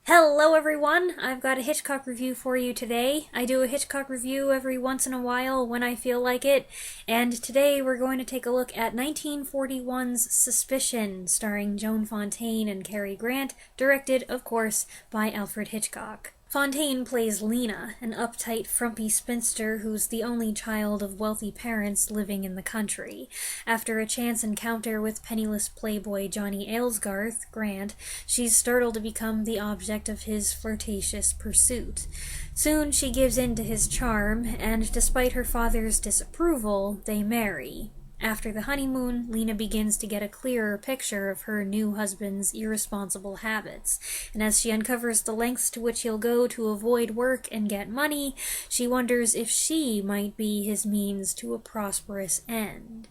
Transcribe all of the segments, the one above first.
Hello everyone! I've got a Hitchcock review for you today. I do a Hitchcock review every once in a while when I feel like it, and today we're going to take a look at 1941's Suspicion, starring Joan Fontaine and Cary Grant, directed, of course, by Alfred Hitchcock. Fontaine plays Lena, an uptight, frumpy spinster who's the only child of wealthy parents living in the country. After a chance encounter with penniless playboy Johnny Aylesgarth, Grant, she's startled to become the object of his flirtatious pursuit. Soon she gives in to his charm, and despite her father's disapproval, they marry. After the honeymoon, Lena begins to get a clearer picture of her new husband's irresponsible habits, and as she uncovers the lengths to which he'll go to avoid work and get money, she wonders if she might be his means to a prosperous end.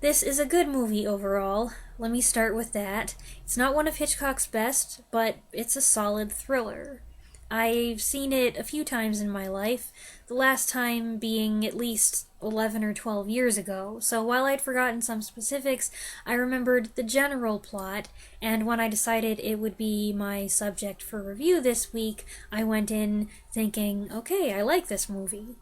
This is a good movie overall. Let me start with that. It's not one of Hitchcock's best, but it's a solid thriller. I've seen it a few times in my life, the last time being at least 11 or 12 years ago, so while I'd forgotten some specifics, I remembered the general plot, and when I decided it would be my subject for review this week, I went in thinking, okay, I like this movie.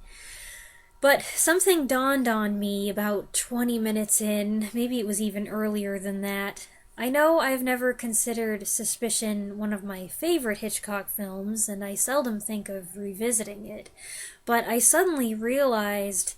But something dawned on me about 20 minutes in, maybe it was even earlier than that. I know I've never considered Suspicion one of my favorite Hitchcock films, and I seldom think of revisiting it, but I suddenly realized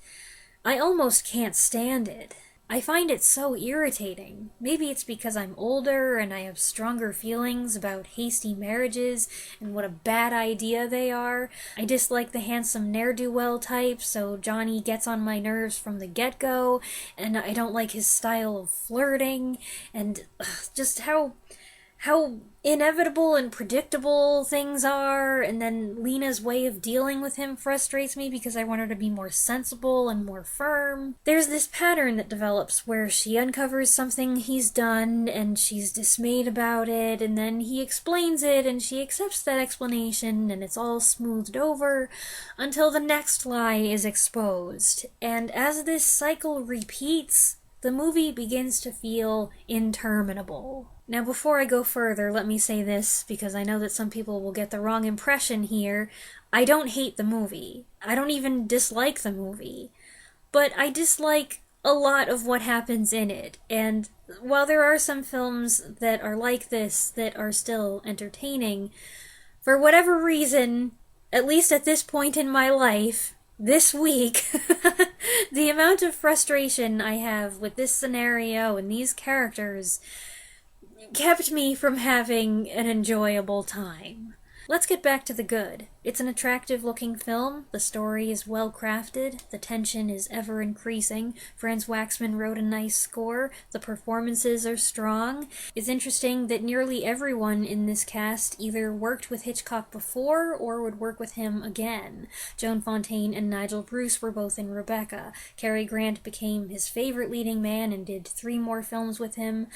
I almost can't stand it. I find it so irritating. Maybe it's because I'm older and I have stronger feelings about hasty marriages and what a bad idea they are. I dislike the handsome ne'er-do-well type, so Johnny gets on my nerves from the get-go, and I don't like his style of flirting, and just how inevitable and predictable things are, and then Lena's way of dealing with him frustrates me because I want her to be more sensible and more firm. There's this pattern that develops where she uncovers something he's done and she's dismayed about it, and then he explains it and she accepts that explanation and it's all smoothed over until the next lie is exposed. And as this cycle repeats, the movie begins to feel interminable. Now, before I go further, let me say this, because I know that some people will get the wrong impression here. I don't hate the movie. I don't even dislike the movie. But I dislike a lot of what happens in it, and while there are some films that are like this that are still entertaining, for whatever reason, at least at this point in my life, this week, the amount of frustration I have with this scenario and these characters kept me from having an enjoyable time. Let's get back to the good. It's an attractive-looking film, the story is well-crafted, the tension is ever-increasing, Franz Waxman wrote a nice score, the performances are strong. It's interesting that nearly everyone in this cast either worked with Hitchcock before or would work with him again. Joan Fontaine and Nigel Bruce were both in Rebecca. Cary Grant became his favorite leading man and did 3 more films with him.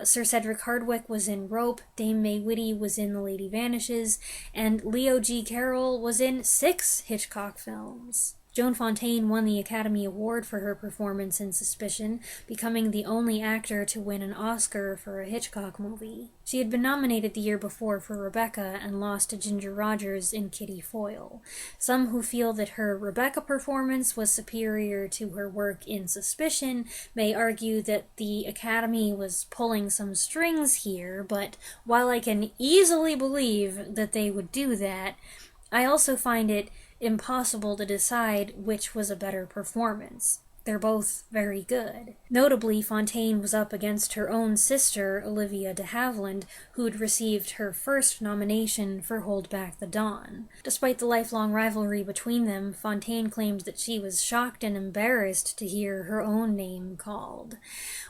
Sir Cedric Hardwicke was in Rope, Dame May Whitty was in The Lady Vanishes, and Leo G. Carroll was in 6 Hitchcock films. Joan Fontaine won the Academy Award for her performance in Suspicion, becoming the only actor to win an Oscar for a Hitchcock movie. She had been nominated the year before for Rebecca and lost to Ginger Rogers in Kitty Foyle. Some who feel that her Rebecca performance was superior to her work in Suspicion may argue that the Academy was pulling some strings here, but while I can easily believe that they would do that, I also find it impossible to decide which was a better performance. They're both very good. Notably, Fontaine was up against her own sister, Olivia de Havilland, who'd received her first nomination for Hold Back the Dawn. Despite the lifelong rivalry between them, Fontaine claimed that she was shocked and embarrassed to hear her own name called.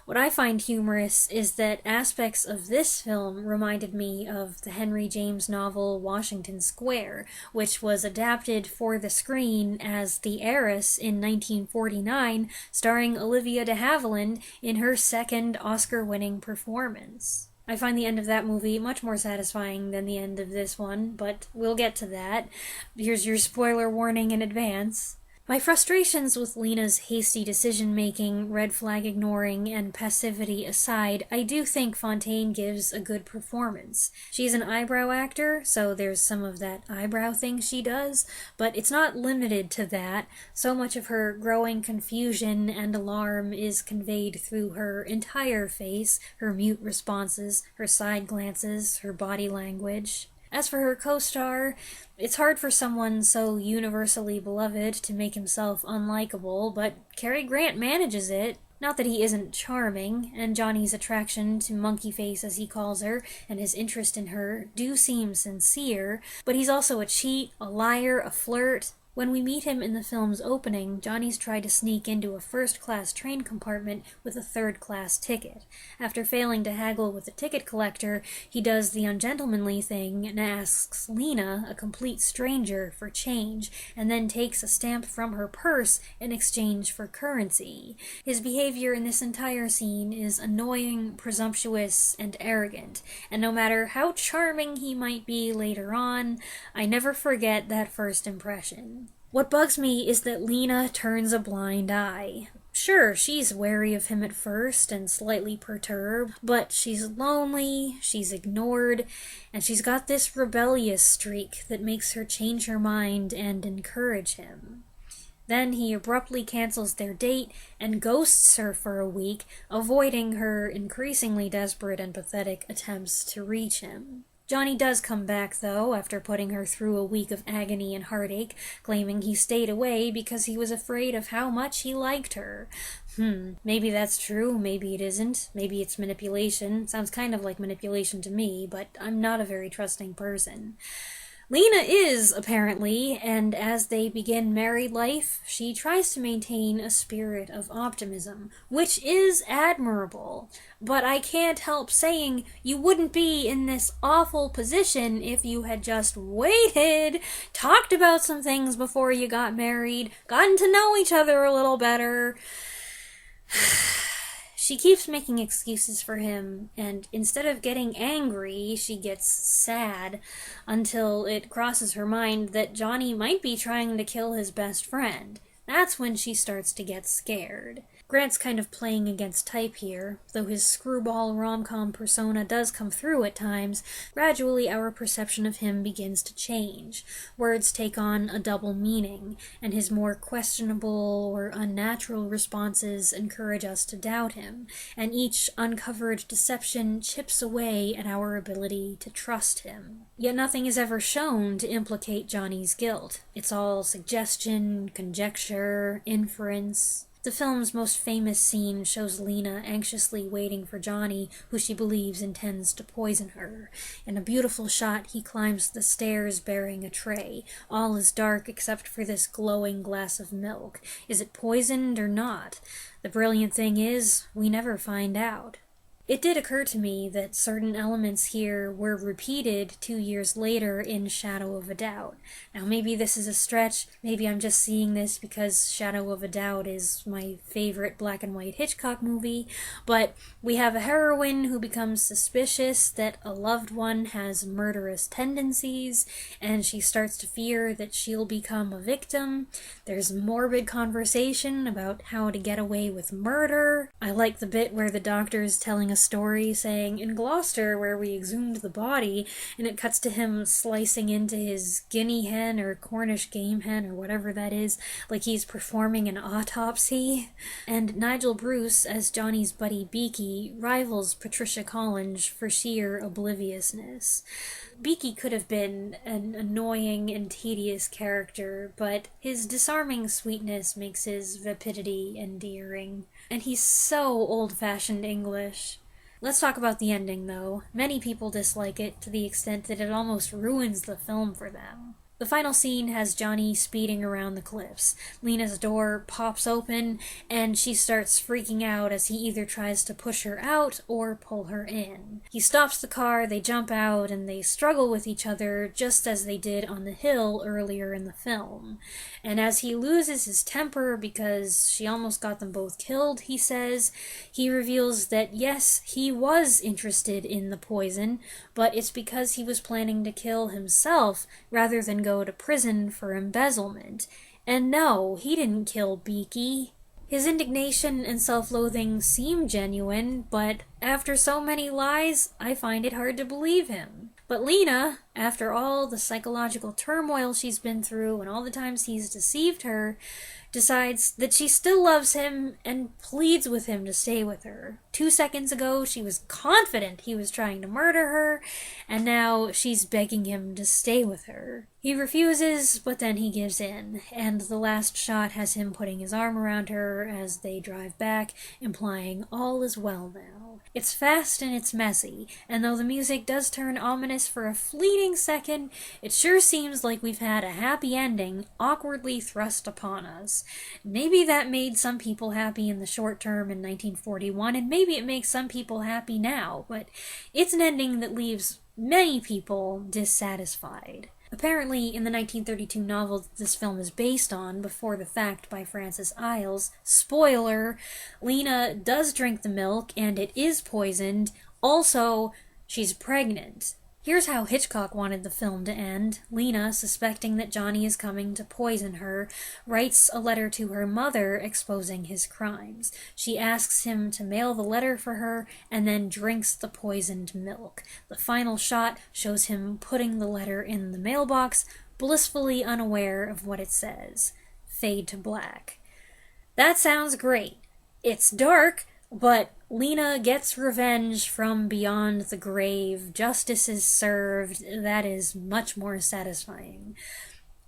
What I find humorous is that aspects of this film reminded me of the Henry James novel Washington Square, which was adapted for the screen as The Heiress in 1949, starring Olivia de Havilland in her second Oscar-winning performance. I find the end of that movie much more satisfying than the end of this one, but we'll get to that. Here's your spoiler warning in advance. My frustrations with Lena's hasty decision-making, red flag ignoring, and passivity aside, I do think Fontaine gives a good performance. She's an eyebrow actor, so there's some of that eyebrow thing she does, but it's not limited to that. So much of her growing confusion and alarm is conveyed through her entire face, her mute responses, her side glances, her body language. As for her co-star, it's hard for someone so universally beloved to make himself unlikable, but Cary Grant manages it. Not that he isn't charming, and Johnny's attraction to Monkey Face, as he calls her, and his interest in her do seem sincere, but he's also a cheat, a liar, a flirt. When we meet him in the film's opening, Johnny's tried to sneak into a first-class train compartment with a third-class ticket. After failing to haggle with the ticket collector, he does the ungentlemanly thing and asks Lena, a complete stranger, for change, and then takes a stamp from her purse in exchange for currency. His behavior in this entire scene is annoying, presumptuous, and arrogant, and no matter how charming he might be later on, I never forget that first impression. What bugs me is that Lena turns a blind eye. Sure, she's wary of him at first and slightly perturbed, but she's lonely, she's ignored, and she's got this rebellious streak that makes her change her mind and encourage him. Then he abruptly cancels their date and ghosts her for a week, avoiding her increasingly desperate and pathetic attempts to reach him. Johnny does come back, though, after putting her through a week of agony and heartache, claiming he stayed away because he was afraid of how much he liked her. Maybe that's true, maybe it isn't, maybe it's manipulation. Sounds kind of like manipulation to me, but I'm not a very trusting person. Lena is, apparently, and as they begin married life, she tries to maintain a spirit of optimism, which is admirable. But I can't help saying you wouldn't be in this awful position if you had just waited, talked about some things before you got married, gotten to know each other a little better. She keeps making excuses for him, and instead of getting angry, she gets sad, until it crosses her mind that Johnny might be trying to kill his best friend. That's when she starts to get scared. Grant's kind of playing against type here. Though his screwball rom-com persona does come through at times, gradually our perception of him begins to change. Words take on a double meaning, and his more questionable or unnatural responses encourage us to doubt him, and each uncovered deception chips away at our ability to trust him. Yet nothing is ever shown to implicate Johnny's guilt. It's all suggestion, conjecture, inference. The film's most famous scene shows Lena anxiously waiting for Johnny, who she believes intends to poison her. In a beautiful shot, he climbs the stairs bearing a tray. All is dark except for this glowing glass of milk. Is it poisoned or not? The brilliant thing is, we never find out. It did occur to me that certain elements here were repeated 2 years later in Shadow of a Doubt. Now maybe this is a stretch, maybe I'm just seeing this because Shadow of a Doubt is my favorite black and white Hitchcock movie, but we have a heroine who becomes suspicious that a loved one has murderous tendencies, and she starts to fear that she'll become a victim. There's morbid conversation about how to get away with murder. I like the bit where the doctor's telling a story saying, in Gloucester, where we exhumed the body, and it cuts to him slicing into his guinea hen or Cornish game hen or whatever that is, like he's performing an autopsy. And Nigel Bruce, as Johnny's buddy Beaky, rivals Patricia Collinge for sheer obliviousness. Beaky could have been an annoying and tedious character, but his disarming sweetness makes his vapidity endearing. And he's so old-fashioned English. Let's talk about the ending, though. Many people dislike it to the extent that it almost ruins the film for them. The final scene has Johnny speeding around the cliffs. Lena's door pops open, and she starts freaking out as he either tries to push her out or pull her in. He stops the car, they jump out, and they struggle with each other just as they did on the hill earlier in the film. And as he loses his temper because she almost got them both killed, he says, he reveals that yes, he was interested in the poison, but it's because he was planning to kill himself rather than go to prison for embezzlement. And no, he didn't kill Beaky. His indignation and self-loathing seem genuine, but after so many lies, I find it hard to believe him. But Lena, after all the psychological turmoil she's been through and all the times he's deceived her, decides that she still loves him and pleads with him to stay with her. 2 seconds ago, she was confident he was trying to murder her, and now she's begging him to stay with her. He refuses, but then he gives in, and the last shot has him putting his arm around her as they drive back, implying all is well now. It's fast and it's messy, and though the music does turn ominous for a fleeting second, it sure seems like we've had a happy ending awkwardly thrust upon us. Maybe that made some people happy in the short term in 1941, and maybe it makes some people happy now, but it's an ending that leaves many people dissatisfied. Apparently, in the 1932 novel that this film is based on, Before the Fact by Frances Iles, spoiler, Lena does drink the milk and it is poisoned. Also, she's pregnant. Here's how Hitchcock wanted the film to end. Lena, suspecting that Johnny is coming to poison her, writes a letter to her mother exposing his crimes. She asks him to mail the letter for her and then drinks the poisoned milk. The final shot shows him putting the letter in the mailbox, blissfully unaware of what it says. Fade to black. That sounds great. It's dark, but Lena gets revenge from beyond the grave. Justice is served. That is much more satisfying.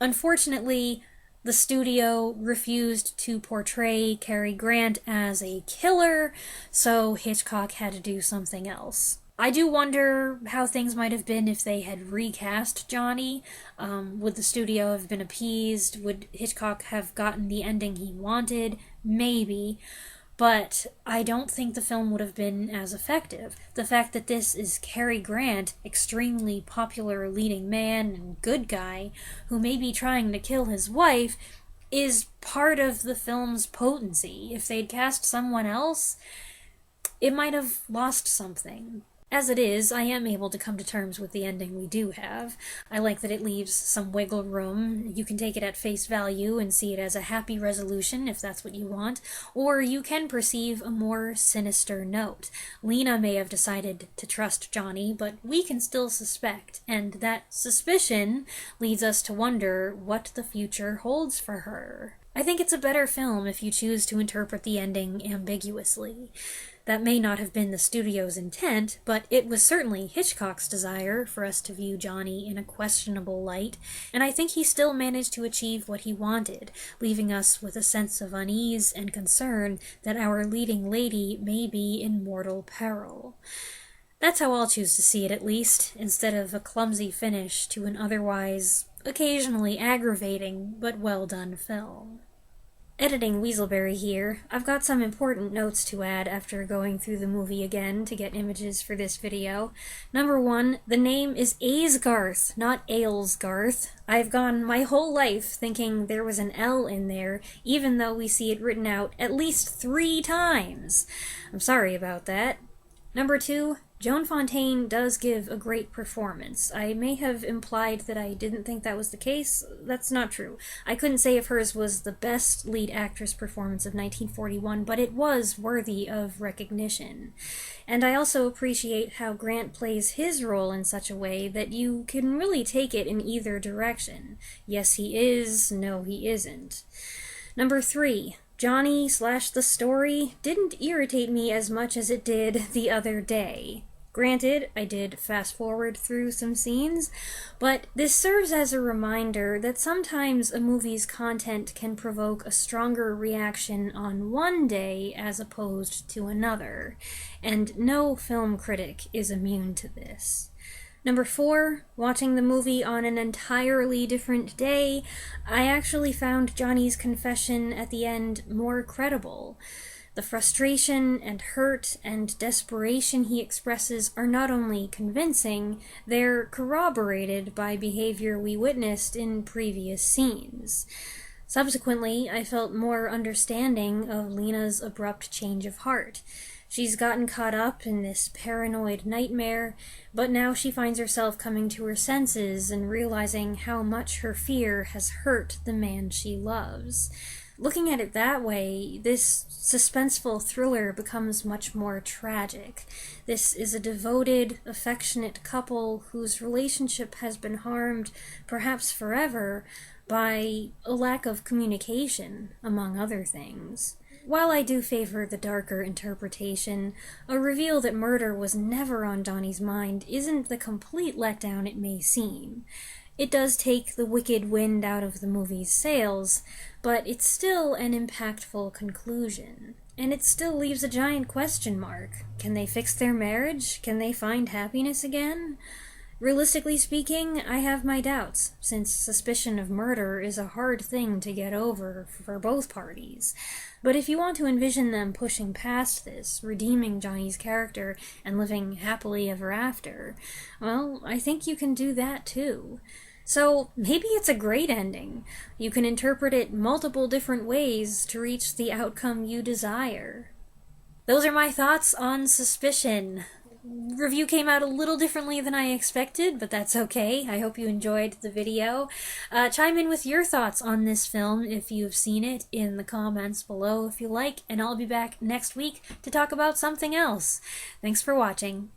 Unfortunately, the studio refused to portray Cary Grant as a killer, so Hitchcock had to do something else. I do wonder how things might have been if they had recast Johnny. Would the studio have been appeased? Would Hitchcock have gotten the ending he wanted? Maybe. But I don't think the film would have been as effective. The fact that this is Cary Grant, extremely popular leading man and good guy, who may be trying to kill his wife, is part of the film's potency. If they'd cast someone else, it might have lost something. As it is, I am able to come to terms with the ending we do have. I like that it leaves some wiggle room. You can take it at face value and see it as a happy resolution if that's what you want, or you can perceive a more sinister note. Lena may have decided to trust Johnny, but we can still suspect, and that suspicion leads us to wonder what the future holds for her. I think it's a better film if you choose to interpret the ending ambiguously. That may not have been the studio's intent, but it was certainly Hitchcock's desire for us to view Johnny in a questionable light, and I think he still managed to achieve what he wanted, leaving us with a sense of unease and concern that our leading lady may be in mortal peril. That's how I'll choose to see it, at least, instead of a clumsy finish to an otherwise occasionally aggravating but well-done film. Editing Weaselberry here. I've got some important notes to add after going through the movie again to get images for this video. Number 1, the name is Aysgarth, not Aylesgarth. I've gone my whole life thinking there was an L in there, even though we see it written out at least 3 times. I'm sorry about that. Number 2, Joan Fontaine does give a great performance. I may have implied that I didn't think that was the case. That's not true. I couldn't say if hers was the best lead actress performance of 1941, but it was worthy of recognition. And I also appreciate how Grant plays his role in such a way that you can really take it in either direction. Yes, he is. No, he isn't. Number 3. Johnny/the story didn't irritate me as much as it did the other day. Granted, I did fast forward through some scenes, but this serves as a reminder that sometimes a movie's content can provoke a stronger reaction on one day as opposed to another, and no film critic is immune to this. Number 4, watching the movie on an entirely different day, I actually found Johnny's confession at the end more credible. The frustration and hurt and desperation he expresses are not only convincing, they're corroborated by behavior we witnessed in previous scenes. Subsequently, I felt more understanding of Lena's abrupt change of heart. She's gotten caught up in this paranoid nightmare, but now she finds herself coming to her senses and realizing how much her fear has hurt the man she loves. Looking at it that way, this suspenseful thriller becomes much more tragic. This is a devoted, affectionate couple whose relationship has been harmed, perhaps forever, by a lack of communication, among other things. While I do favor the darker interpretation, a reveal that murder was never on Donnie's mind isn't the complete letdown it may seem. It does take the wicked wind out of the movie's sails, but it's still an impactful conclusion. And it still leaves a giant question mark. Can they fix their marriage? Can they find happiness again? Realistically speaking, I have my doubts, since suspicion of murder is a hard thing to get over for both parties. But if you want to envision them pushing past this, redeeming Johnny's character, and living happily ever after, well, I think you can do that too. So maybe it's a great ending. You can interpret it multiple different ways to reach the outcome you desire. Those are my thoughts on Suspicion. Review came out a little differently than I expected, but that's okay. I hope you enjoyed the video. Chime in with your thoughts on this film if you've seen it in the comments below if you like, and I'll be back next week to talk about something else. Thanks for watching.